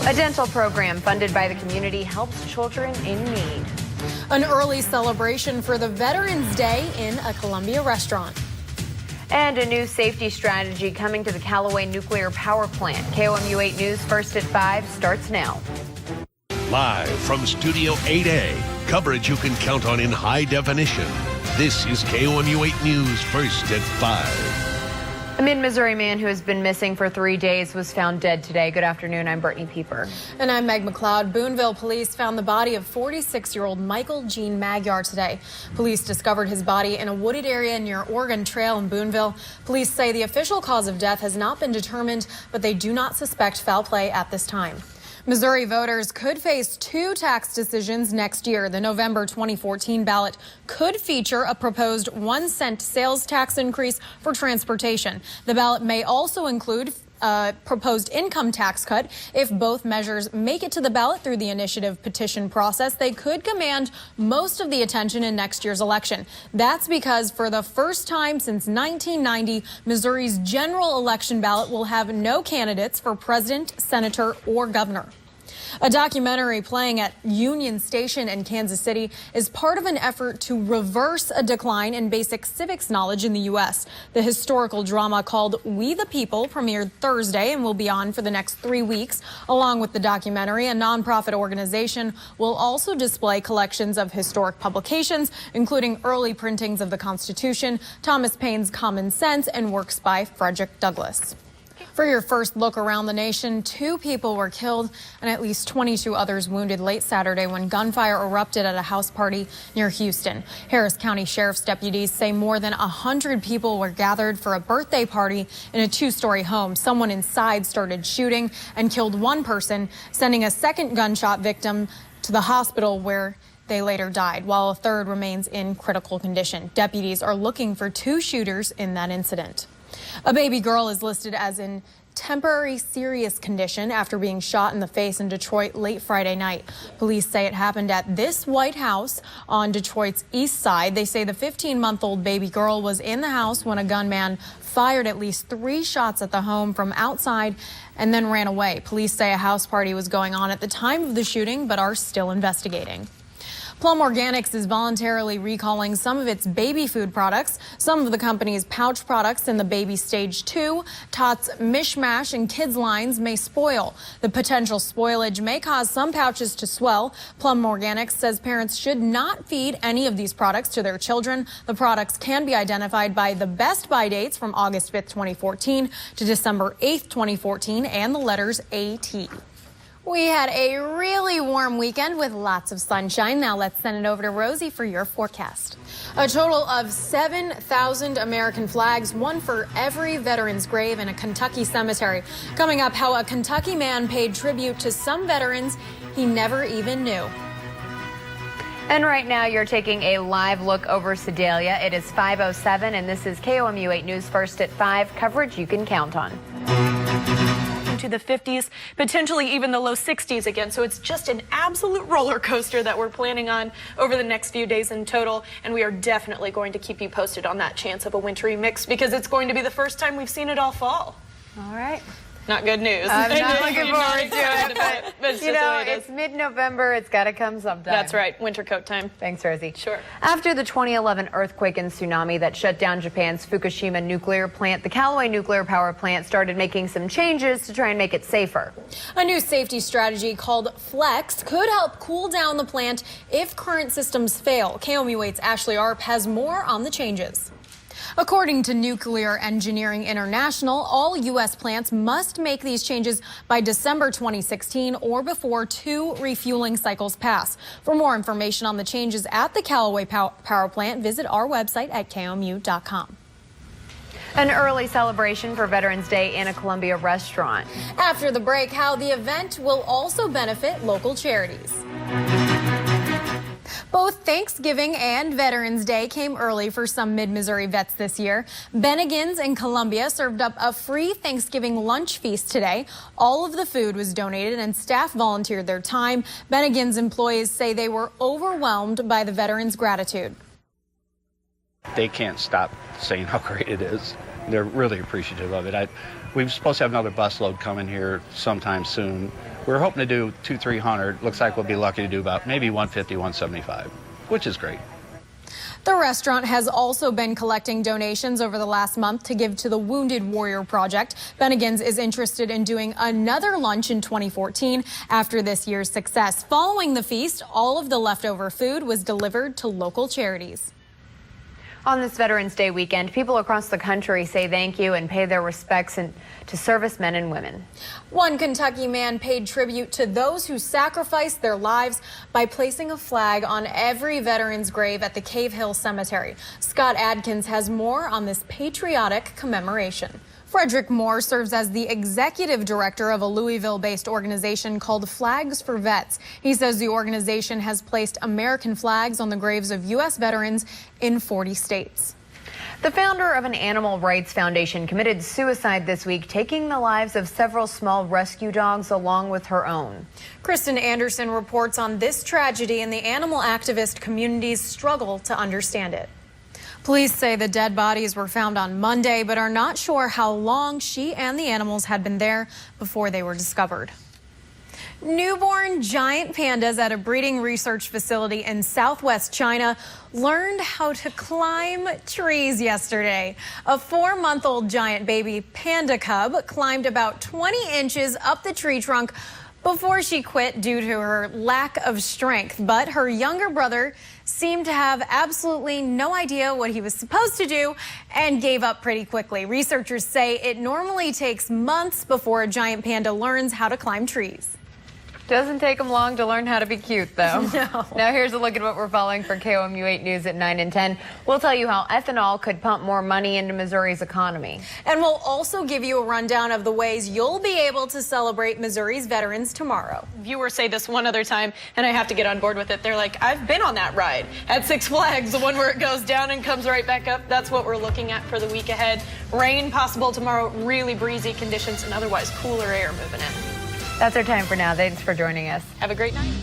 A dental program funded by the community helps children in need. An early celebration for the Veterans Day in a Columbia restaurant. And a new safety strategy coming to the Callaway Nuclear Power Plant. KOMU 8 News First at 5 starts now. Live from Studio 8A, coverage you can count on in high definition. This is KOMU 8 News First at 5. A mid-Missouri man who has been missing for 3 days was found dead today. Good afternoon, I'm Brittany Pieper. And I'm Meg McLeod. Boonville police found the body of 46-year-old Michael Gene Magyar today. Police discovered his body in a wooded area near Oregon Trail in Boonville. Police say the official cause of death has not been determined, but they do not suspect foul play at this time. Missouri voters could face 2 tax decisions next year. The November 2014 ballot could feature a proposed 1-cent sales tax increase for transportation. The ballot may also include a proposed income tax cut. If both measures make it to the ballot through the initiative petition process, they could command most of the attention in next year's election. That's because for the first time since 1990, Missouri's general election ballot will have no candidates for president, senator, or governor. A documentary playing at Union Station in Kansas City is part of an effort to reverse a decline in basic civics knowledge in the U.S. The historical drama called We the People premiered Thursday and will be on for the next 3 weeks. Along with the documentary, a nonprofit organization will also display collections of historic publications, including early printings of the Constitution, Thomas Paine's Common Sense, and works by Frederick Douglass. For your first look around the nation, 2 people were killed and at least 22 others wounded late Saturday when gunfire erupted at a house party near Houston. Harris County Sheriff's deputies say more than 100 people were gathered for a birthday party in a 2-story home. Someone inside started shooting and killed 1 person, sending a second gunshot victim to the hospital where they later died, while a third remains in critical condition. Deputies are looking for 2 shooters in that incident. A baby girl is listed as in temporary serious condition after being shot in the face in Detroit late Friday night. Police say it happened at this White House on Detroit's east side. They say the 15-month-old baby girl was in the house when a gunman fired at least 3 shots at the home from outside and then ran away. Police say a house party was going on at the time of the shooting, but are still investigating. Plum Organics is voluntarily recalling some of its baby food products. Some of the company's pouch products in the baby stage 2, Tots Mishmash and Kids lines may spoil. The potential spoilage may cause some pouches to swell. Plum Organics says parents should not feed any of these products to their children. The products can be identified by the best buy dates from August 5th, 2014 to December 8th, 2014 and the letters AT. We had a really warm weekend with lots of sunshine. Now let's send it over to Rosie for your forecast. A total of 7,000 American flags, 1 for every veteran's grave in a Kentucky cemetery. Coming up, how a Kentucky man paid tribute to some veterans he never even knew. And right now you're taking a live look over Sedalia. It is 5:07 and this is KOMU 8 News First at 5, coverage you can count on. To the 50s, potentially even the low 60s again. So it's just an absolute roller coaster that we're planning on over the next few days in total. And we are definitely going to keep you posted on that chance of a wintry mix because it's going to be the first time we've seen it all fall. All right. Not good news. I'm not looking forward to it, but you know, it's mid-November. It's got to come sometime. That's right. Winter coat time. Thanks, Rosie. Sure. After the 2011 earthquake and tsunami that shut down Japan's Fukushima nuclear plant, the Callaway Nuclear Power Plant started making some changes to try and make it safer. A new safety strategy called Flex could help cool down the plant if current systems fail. KOMU 8's Ashley Arp has more on the changes. According to Nuclear Engineering International, all U.S. plants must make these changes by December 2016 or before 2 refueling cycles pass. For more information on the changes at the Callaway Power Plant, visit our website at KOMU.com. An early celebration for Veterans Day in a Columbia restaurant. After the break, how the event will also benefit local charities. Both Thanksgiving and Veterans Day came early for some mid-Missouri vets this year. Bennigan's in Columbia served up a free Thanksgiving lunch feast today. All of the food was donated and staff volunteered their time. Bennigan's employees say they were overwhelmed by the veterans' gratitude. They can't stop saying how great it is. They're really appreciative of it. We're supposed to have another busload coming here sometime soon. We're hoping to do 200-300. Looks like we'll be lucky to do about maybe 150, 175, which is great. The restaurant has also been collecting donations over the last month to give to the Wounded Warrior Project. Bennigan's is interested in doing another lunch in 2014 after this year's success. Following the feast, all of the leftover food was delivered to local charities. On this Veterans Day weekend, people across the country say thank you and pay their respects to servicemen and women. One Kentucky man paid tribute to those who sacrificed their lives by placing a flag on every veteran's grave at the Cave Hill Cemetery. Scott Adkins has more on this patriotic commemoration. Frederick Moore serves as the executive director of a Louisville-based organization called Flags for Vets. He says the organization has placed American flags on the graves of U.S. veterans in 40 states. The founder of an animal rights foundation committed suicide this week, taking the lives of several small rescue dogs along with her own. Kristen Anderson reports on this tragedy and the animal activist community's struggle to understand it. Police say the dead bodies were found on Monday, but are not sure how long she and the animals had been there before they were discovered. Newborn giant pandas at a breeding research facility in southwest China learned how to climb trees yesterday. A 4-month-old giant baby panda cub climbed about 20 inches up the tree trunk before she quit due to her lack of strength. But her younger brother seemed to have absolutely no idea what he was supposed to do and gave up pretty quickly. Researchers say it normally takes months before a giant panda learns how to climb trees. Doesn't take them long to learn how to be cute, though. No. Now here's a look at what we're following for KOMU 8 News at 9 and 10. We'll tell you how ethanol could pump more money into Missouri's economy. And we'll also give you a rundown of the ways you'll be able to celebrate Missouri's veterans tomorrow. Viewers say this one other time, and I have to get on board with it. They're like, I've been on that ride at Six Flags, the one where it goes down and comes right back up. That's what we're looking at for the week ahead. Rain possible tomorrow, really breezy conditions, and otherwise cooler air moving in. That's our time for now. Thanks for joining us. Have a great night.